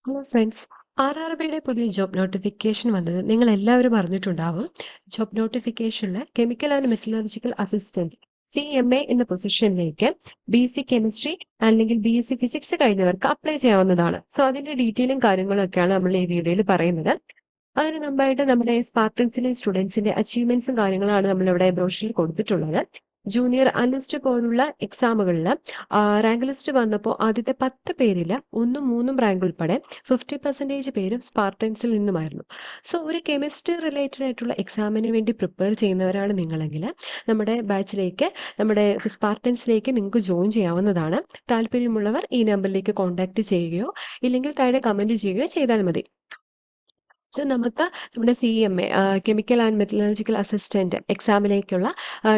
Hello friends. ആർ.ആർ.ബിയുടെ പുതിയ job notification വന്നത് നിങ്ങൾ എല്ലാവരും അറിഞ്ഞിട്ടുണ്ടാവും. ജോബ് നോട്ടിഫിക്കേഷനിൽ chemical and metallurgical assistant CMA എന്ന പൊസിഷനിലേക്ക് BC കെമിസ്ട്രി അല്ലെങ്കിൽ BSc ഫിസിക്സ് കഴിഞ്ഞവർക്ക് അപ്ലൈ ചെയ്യാവുന്നതാണ്. സോ അതിന്റെ ഡീറ്റെയിലും കാര്യങ്ങളും ഒക്കെയാണ് നമ്മൾ ഈ വീഡിയോയിൽ പറയുന്നത്. അതിന് മുമ്പായിട്ട് നമ്മുടെ സ്പാർട്ടൻസിലെ സ്റ്റുഡൻസിന്റെ അച്ചീവ്മെന്റ്സും കാര്യങ്ങളാണ് നമ്മളിവിടെ ബ്രോഷറിൽ കൊടുത്തിട്ടുള്ളത്. ജൂനിയർ അനലിസ്റ്റ് പോലുള്ള എക്സാമുകളിൽ റാങ്ക് ലിസ്റ്റ് വന്നപ്പോൾ ആദ്യത്തെ 10 പേരിൽ 1ഉം 3ഉം റാങ്ക് ഉൾപ്പെടെ 50% പേരും സ്പാർട്ടൻസിൽ നിന്നുമായിരുന്നു. സോ ഒരു കെമിസ്ട്രി റിലേറ്റഡ് ആയിട്ടുള്ള എക്സാമിന് വേണ്ടി പ്രിപ്പയർ ചെയ്യുന്നവരാണ് നിങ്ങളെങ്കിൽ നമ്മുടെ ബാച്ചിലേക്ക്, നമ്മുടെ സ്പാർട്ടൻസിലേക്ക് നിങ്ങൾക്ക് ജോയിൻ ചെയ്യാവുന്നതാണ്. താല്പര്യമുള്ളവർ ഈ നമ്പറിലേക്ക് കോൺടാക്ട് ചെയ്യുകയോ ഇല്ലെങ്കിൽ താഴെ കമൻറ്റ് ചെയ്യുകയോ ചെയ്താൽ മതി. സോ നമുക്ക് നമ്മുടെ CMA chemical and metallurgical assistant എക്സാമിലേക്കുള്ള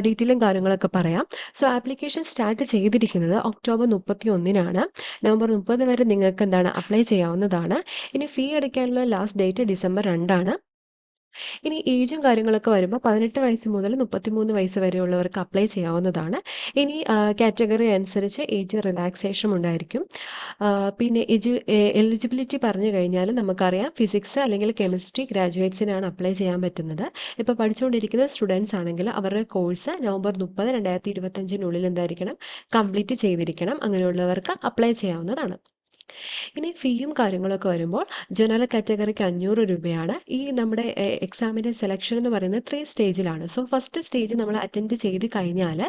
ഡീറ്റെയിലും കാര്യങ്ങളൊക്കെ പറയാം. സോ ആപ്ലിക്കേഷൻ സ്റ്റാർട്ട് ചെയ്തിരിക്കുന്നത് ഒക്ടോബർ 31-നാണ്. നവംബർ 30 വരെ നിങ്ങൾക്ക് അപ്ലൈ ചെയ്യാവുന്നതാണ്. ഇനി ഫീ അടയ്ക്കാനുള്ള ലാസ്റ്റ് ഡേറ്റ് ഡിസംബർ 2ആണ്. ഇനി ഏജും കാര്യങ്ങളൊക്കെ വരുമ്പോൾ 18 വയസ്സ് മുതൽ 33 വയസ്സ് വരെയുള്ളവർക്ക് അപ്ലൈ ചെയ്യാവുന്നതാണ്. ഇനി കാറ്റഗറി അനുസരിച്ച് ഏജ് റിലാക്സേഷൻ ഉണ്ടായിരിക്കും. പിന്നെ എലിജിബിലിറ്റി പറഞ്ഞു കഴിഞ്ഞാൽ നമുക്കറിയാം, ഫിസിക്സ് അല്ലെങ്കിൽ കെമിസ്ട്രി ഗ്രാജുവേറ്റ്സിനാണ് അപ്ലൈ ചെയ്യാൻ പറ്റുന്നത്. ഇപ്പോൾ പഠിച്ചുകൊണ്ടിരിക്കുന്ന സ്റ്റുഡൻസ് ആണെങ്കിൽ അവരുടെ കോഴ്സ് നവംബർ 30, 2025 എന്തായിരിക്കണം, കംപ്ലീറ്റ് ചെയ്തിരിക്കണം. അങ്ങനെയുള്ളവർക്ക് അപ്ലൈ ചെയ്യാവുന്നതാണ്. ഇനി ഫീയും കാര്യങ്ങളൊക്കെ വരുമ്പോൾ ജനറൽ കാറ്റഗറിക്ക് 500 രൂപയാണ്. ഈ നമ്മുടെ എക്സാമിൻ്റെ സെലക്ഷൻ എന്ന് പറയുന്നത് 3 സ്റ്റേജിലാണ്. സോ ഫസ്റ്റ് സ്റ്റേജ് നമ്മൾ അറ്റൻഡ് ചെയ്ത് കഴിഞ്ഞാൽ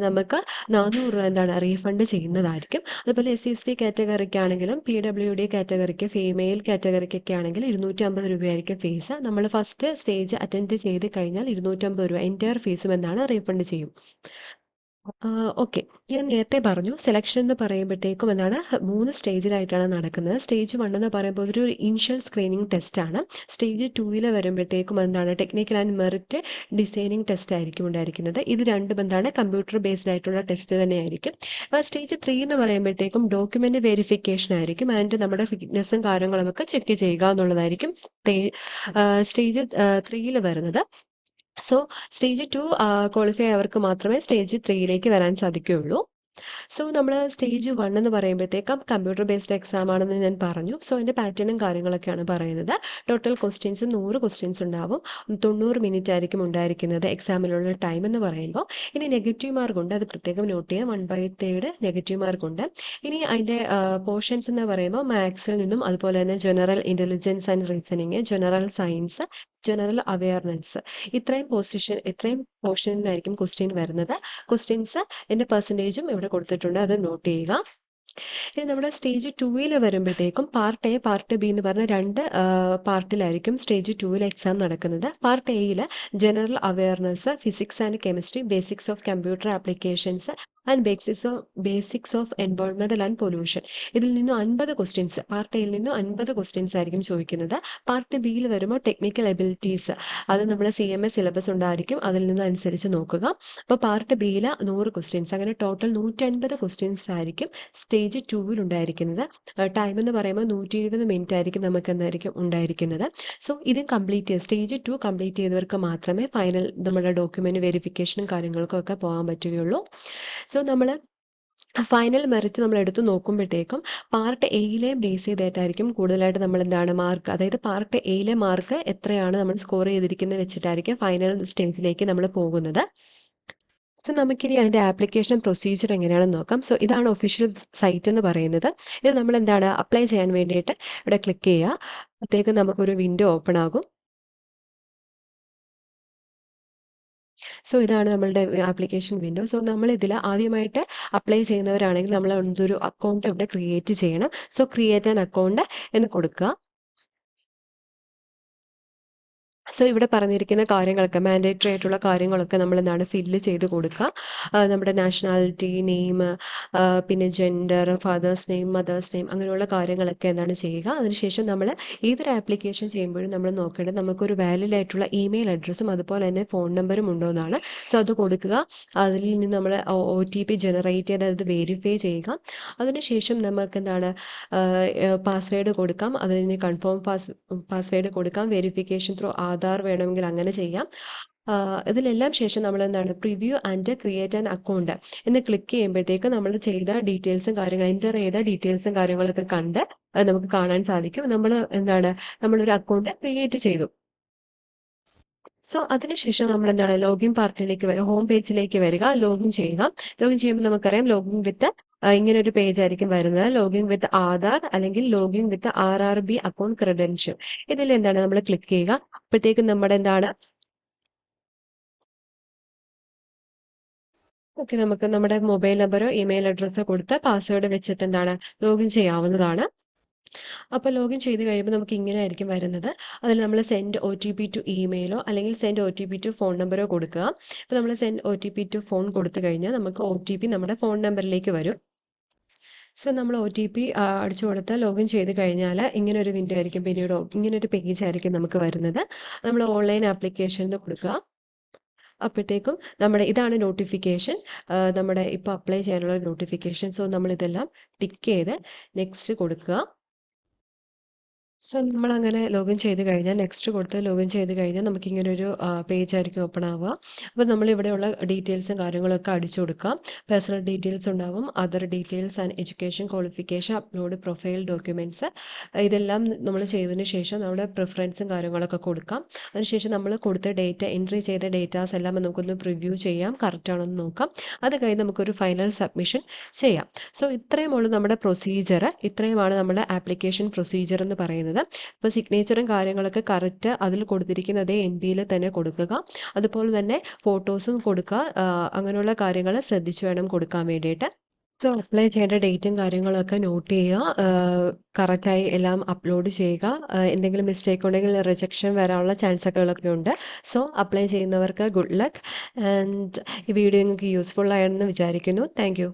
നമുക്ക് 400 രൂപ റീഫണ്ട് ചെയ്യുന്നതായിരിക്കും. അതുപോലെ SC/ST കാറ്റഗറിക്കാണെങ്കിലും PWD കാറ്റഗറിക്ക്, ഫീമെയിൽ കാറ്റഗറിക്കൊക്കെ ആണെങ്കിൽ 250 രൂപയായിരിക്കും ഫീസ്. നമ്മൾ ഫസ്റ്റ് സ്റ്റേജ് അറ്റൻഡ് ചെയ്ത് കഴിഞ്ഞാൽ 250 രൂപ എൻറ്റയർ ഫീസും റീഫണ്ട് ചെയ്യും. ഓക്കെ. ഞാൻ നേരത്തെ പറഞ്ഞു, സെലക്ഷൻ എന്ന് പറയുമ്പോഴത്തേക്കും 3 സ്റ്റേജിലായിട്ടാണ് നടക്കുന്നത്. സ്റ്റേജ് 1 എന്ന് പറയുമ്പോൾ ഒരു ഇനിഷ്യൽ സ്ക്രീനിങ് ടെസ്റ്റാണ്. സ്റ്റേജ് 2 വരുമ്പോഴത്തേക്കും technical and merit designing test ആയിരിക്കും ഉണ്ടായിരിക്കുന്നത്. ഇത് രണ്ടും കമ്പ്യൂട്ടർ ബേസ്ഡ് ആയിട്ടുള്ള ടെസ്റ്റ് തന്നെയായിരിക്കും. സ്റ്റേജ് 3 എന്ന് പറയുമ്പോഴത്തേക്കും ഡോക്യുമെന്റ് വെരിഫിക്കേഷൻ ആയിരിക്കും. ആൻഡ് നമ്മുടെ ഫിറ്റ്നസ്സും കാര്യങ്ങളുമൊക്കെ ചെക്ക് ചെയ്യുക എന്നുള്ളതായിരിക്കും സ്റ്റേജ് 3 വരുന്നത്. സോ സ്റ്റേജ് 2 ക്വാളിഫൈ ആയവർക്ക് മാത്രമേ സ്റ്റേജ് 3യിലേക്ക് വരാൻ സാധിക്കുകയുള്ളൂ. സോ നമ്മൾ സ്റ്റേജ് 1 എന്ന് പറയുമ്പോഴത്തേക്കും കമ്പ്യൂട്ടർ ബേസ്ഡ് എക്സാം ആണെന്ന് ഞാൻ പറഞ്ഞു. സോ അതിൻ്റെ പാറ്റേണും കാര്യങ്ങളൊക്കെയാണ് പറയുന്നത്. ടോട്ടൽ ക്വസ്റ്റ്യൻസ് 100 ക്വസ്റ്റ്യൻസ് ഉണ്ടാവും. 90 മിനിറ്റ് ആയിരിക്കും ഉണ്ടായിരിക്കുന്നത് എക്സാമിലുള്ള ടൈം എന്ന് പറയുമ്പോൾ. ഇനി നെഗറ്റീവ് മാർക്ക് ഉണ്ട്, അത് പ്രത്യേകം നോട്ട് ചെയ്യുക. 1/3 നെഗറ്റീവ് മാർക്ക് ഉണ്ട്. ഇനി അതിൻ്റെ പോർഷൻസ് എന്ന് പറയുമ്പോൾ മാത്സിൽ നിന്നും, അതുപോലെ തന്നെ general intelligence and reasoning, general science, general awareness, ഇത്രയും പോർഷനിലായിരിക്കും ക്വസ്റ്റ്യൻ വരുന്നത്. ക്വസ്റ്റ്യൻസ് എൻ്റെ പെർസെൻറ്റേജും ഇവിടെ കൊടുത്തിട്ടുണ്ട്, അത് നോട്ട് ചെയ്യുക. ഇനി നമ്മുടെ സ്റ്റേജ് 2 വരുമ്പോഴത്തേക്കും പാർട്ട് എ, പാർട്ട് ബി എന്ന് പറഞ്ഞ 2 പാർട്ടിലായിരിക്കും സ്റ്റേജ് 2 എക്സാം നടക്കുന്നത്. പാർട്ട് എയിൽ general awareness, physics and chemistry, basics of computer applications and basics of എൻവയോൺമെന്റൽ ആൻഡ് പൊല്യൂഷൻ. ഇതിൽ നിന്നും 50 ക്വസ്റ്റ്യൻസ്, പാർട്ട് എയിൽ നിന്നും 50 ക്വസ്റ്റ്യൻസ് ആയിരിക്കും ചോദിക്കുന്നത്. പാർട്ട് ബിയിൽ വരുമ്പോൾ ടെക്നിക്കൽ എബിലിറ്റീസ്, അത് നമ്മുടെ CMA സിലബസ് ഉണ്ടായിരിക്കും, അതിൽ നിന്ന് അനുസരിച്ച് നോക്കുക. അപ്പോൾ പാർട്ട് ബിയിൽ 100 ക്വസ്റ്റ്യൻസ്, അങ്ങനെ ടോട്ടൽ 150 ക്വസ്റ്റ്യൻസ് ആയിരിക്കും സ്റ്റേജ് 2 ഉണ്ടായിരിക്കുന്നത്. ടൈം എന്ന് പറയുമ്പോൾ 120 മിനിറ്റ് ആയിരിക്കും നമുക്ക് ഉണ്ടായിരിക്കുന്നത്. സോ ഇത് സ്റ്റേജ് 2 കംപ്ലീറ്റ് ചെയ്തവർക്ക് മാത്രമേ ഫൈനൽ നമ്മുടെ ഡോക്യുമെന്റ് വെരിഫിക്കേഷനും കാര്യങ്ങൾക്കും ഒക്കെ പോകാൻ പറ്റുകയുള്ളൂ. സോ നമ്മൾ ഫൈനൽ മെറിറ്റ് നമ്മൾ എടുത്ത് നോക്കുമ്പോഴത്തേക്കും പാർട്ട് എയിലെ ബേസ് ചെയ്തിട്ടായിരിക്കും കൂടുതലായിട്ട് നമ്മൾ മാർക്ക്, അതായത് പാർട്ട് എയിലെ മാർക്ക് എത്രയാണ് നമ്മൾ സ്കോർ ചെയ്തിരിക്കുന്നത് വെച്ചിട്ടായിരിക്കും ഫൈനൽ സ്റ്റേജിലേക്ക് നമ്മൾ പോകുന്നത്. സോ നമുക്കിനി അതിൻ്റെ ആപ്ലിക്കേഷൻ പ്രൊസീജിയർ എങ്ങനെയാണെന്ന് നോക്കാം. സോ ഇതാണ് ഒഫീഷ്യൽ സൈറ്റ് എന്ന് പറയുന്നത്. ഇത് നമ്മൾ അപ്ലൈ ചെയ്യാൻ വേണ്ടിയിട്ട് ഇവിടെ ക്ലിക്ക് ചെയ്യുക. അപ്പോഴത്തേക്കും നമുക്കൊരു വിൻഡോ ഓപ്പൺ ആകും. സോ ഇതാണ് നമ്മളുടെ ആപ്ലിക്കേഷൻ വിൻഡോ. സോ നമ്മൾ ഇതിൽ ആദ്യമായിട്ട് അപ്ലൈ ചെയ്യുന്നവരാണെങ്കിൽ നമ്മൾ ഒരു അക്കൗണ്ട് ഇവിടെ ക്രിയേറ്റ് ചെയ്യണം. സോ ക്രിയേറ്റ് ആൻ അക്കൗണ്ട് എന്ന് കൊടുക്കുക. സോ ഇവിടെ പറഞ്ഞിരിക്കുന്ന കാര്യങ്ങളൊക്കെ, മാൻഡേറ്ററി ആയിട്ടുള്ള കാര്യങ്ങളൊക്കെ നമ്മൾ ഫില്ല് ചെയ്ത് കൊടുക്കുക. നമ്മുടെ നാഷണാലിറ്റി, നെയിം, പിന്നെ gender, fathers name, mothers name, അങ്ങനെയുള്ള കാര്യങ്ങളൊക്കെ ചെയ്യുക. അതിനുശേഷം നമ്മൾ ഏതൊരു ആപ്ലിക്കേഷൻ ചെയ്യുമ്പോഴും നമ്മൾ നോക്കേണ്ടത് നമുക്കൊരു വാലിഡ് ആയിട്ടുള്ള ഇമെയിൽ അഡ്രസ്സും അതുപോലെ തന്നെ ഫോൺ നമ്പറും ഉണ്ടോ എന്നാണ്. സോ അത് കൊടുക്കുക. അതിൽ നിന്ന് നമ്മൾ OTP ജനറേറ്റ് ചെയ്ത് അത് വെരിഫൈ ചെയ്യുക. അതിനുശേഷം നമുക്ക് പാസ്വേഡ് കൊടുക്കാം. അതിന് കൺഫേം പാസ്വേഡ് കൊടുക്കാം. വെരിഫിക്കേഷൻ ത്രൂ ആധാർ ആധാർ വേണമെങ്കിൽ അങ്ങനെ ചെയ്യാം. ഇതിലെല്ലാം ശേഷം നമ്മൾ എന്താണ് preview and create an account എന്ന് ക്ലിക്ക് ചെയ്യുമ്പോഴത്തേക്ക് നമ്മൾ ചെയ്ത ഡീറ്റെയിൽസും കാര്യങ്ങളും എൻ്റർ ചെയ്ത ഡീറ്റെയിൽസും കാര്യങ്ങളൊക്കെ കണ്ട് അത് നമുക്ക് കാണാൻ സാധിക്കും. നമ്മൾ എന്താണ് നമ്മളൊരു അക്കൗണ്ട് ക്രിയേറ്റ് ചെയ്തു. സോ അതിനുശേഷം നമ്മൾ എന്താണ് ലോഗിൻ പാർട്ടിലേക്ക് വരിക, ഹോം പേജിലേക്ക് വരിക, ലോഗിൻ ചെയ്യുക. ലോഗിൻ ചെയ്യുമ്പോൾ നമുക്കറിയാം ലോഗിൻ വിത്ത് ഇങ്ങനെ ഒരു പേജ് ആയിരിക്കും വരുന്നത്. ലോഗിൻ വിത്ത് ആധാർ അല്ലെങ്കിൽ ലോഗിൻ വിത്ത് RRB അക്കൗണ്ട് ക്രെഡൻഷ്യൽ. ഇതിൽ എന്താണ് നമ്മൾ ക്ലിക്ക് ചെയ്യുക. അപ്പോഴത്തേക്കും നമ്മുടെ എന്താണ് ഓക്കെ, നമുക്ക് നമ്മുടെ മൊബൈൽ നമ്പറോ ഇമെയിൽ അഡ്രസ്സോ കൊടുത്ത് പാസ്വേഡ് വെച്ചിട്ട് എന്താണ് ലോഗിൻ ചെയ്യാവുന്നതാണ്. അപ്പോൾ ലോഗിൻ ചെയ്ത് കഴിയുമ്പോൾ നമുക്ക് ഇങ്ങനെ ആയിരിക്കും വരുന്നത്. അതിൽ നമ്മൾ സെൻഡ് OTP ടു ഇമെയിലോ അല്ലെങ്കിൽ സെൻഡ് OTP ടു ഫോൺ നമ്പറോ കൊടുക്കുക. അപ്പോൾ നമ്മൾ സെൻഡ് OTP ടു ഫോൺ കൊടുത്തു കഴിഞ്ഞാൽ നമുക്ക് OTP നമ്മുടെ ഫോൺ നമ്പറിലേക്ക് വരും. സോ നമ്മൾ OTP അടിച്ചു കൊടുത്ത് ലോഗിൻ ചെയ്ത് കഴിഞ്ഞാൽ ഇങ്ങനെ ഒരു വിൻഡോ ആയിരിക്കും, പിന്നീട് ഇങ്ങനെ ഒരു പേജ് ആയിരിക്കും നമുക്ക് വരുന്നത്. നമ്മൾ ഓൺലൈൻ ആപ്ലിക്കേഷനിൽ കൊടുക്കുക. അപ്പോഴത്തേക്കും നമ്മുടെ ഇതാണ് നോട്ടിഫിക്കേഷൻ, നമ്മുടെ ഇപ്പോൾ അപ്ലൈ ചെയ്യാനുള്ള നോട്ടിഫിക്കേഷൻ. സോ നമ്മളിതെല്ലാം ടിക്ക് ചെയ്ത് നെക്സ്റ്റ് കൊടുക്കുക. സോ നമ്മളങ്ങനെ ലോഗിൻ ചെയ്ത് കഴിഞ്ഞാൽ നെക്സ്റ്റ് കൊടുത്ത് ലോഗിൻ ചെയ്ത് കഴിഞ്ഞാൽ നമുക്കിങ്ങനെ ഒരു പേജ് ആയിരിക്കും ഓപ്പൺ ആവുക. അപ്പോൾ നമ്മളിവിടെയുള്ള ഡീറ്റെയിൽസും കാര്യങ്ങളൊക്കെ അടിച്ചു കൊടുക്കാം. പേഴ്സണൽ ഡീറ്റെയിൽസ് ഉണ്ടാവും, other details and education qualification, upload profile documents. ഇതെല്ലാം നമ്മൾ ചെയ്തതിന് ശേഷം നമ്മുടെ പ്രിഫറൻസും കാര്യങ്ങളൊക്കെ കൊടുക്കാം. അതിനുശേഷം നമ്മൾ കൊടുത്ത ഡേറ്റ എൻട്രി ചെയ്ത ഡേറ്റാസ് എല്ലാം നമുക്കൊന്ന് പ്രിവ്യൂ ചെയ്യാം, കറക്റ്റ് ആണോ എന്ന് നോക്കാം. അത് കഴിഞ്ഞ് നമുക്കൊരു ഫൈനൽ സബ്മിഷൻ ചെയ്യാം. സോ ഇത്രയുമുള്ളൂ നമ്മുടെ പ്രൊസീജിയർ. ഇത്രയുമാണ് നമ്മുടെ ആപ്ലിക്കേഷൻ പ്രൊസീജിയർ എന്ന് പറയുന്നത്. ഇപ്പോൾ സിഗ്നേച്ചറും കാര്യങ്ങളൊക്കെ കറക്റ്റ് അതിൽ കൊടുത്തിരിക്കുന്നത് MBയിൽ തന്നെ കൊടുക്കുക. അതുപോലെ തന്നെ ഫോട്ടോസും കൊടുക്കുക. അങ്ങനെയുള്ള കാര്യങ്ങൾ ശ്രദ്ധിച്ചു വേണം കൊടുക്കാൻ വേണ്ടിയിട്ട്. സോ അപ്ലൈ ചെയ്യേണ്ട ഡേറ്റും കാര്യങ്ങളൊക്കെ നോട്ട് ചെയ്യുക, കറക്റ്റായി എല്ലാം അപ്ലോഡ് ചെയ്യുക. എന്തെങ്കിലും മിസ്റ്റേക്ക് ഉണ്ടെങ്കിൽ റിജക്ഷൻ വരാനുള്ള ചാൻസൊക്കെ ഉണ്ട്. സോ അപ്ലൈ ചെയ്യുന്നവർക്ക് ഗുഡ് ലക്ക്. ആൻഡ് ഈ വീഡിയോ നിങ്ങൾക്ക് യൂസ്ഫുൾ ആയെന്ന് വിചാരിക്കുന്നു. താങ്ക്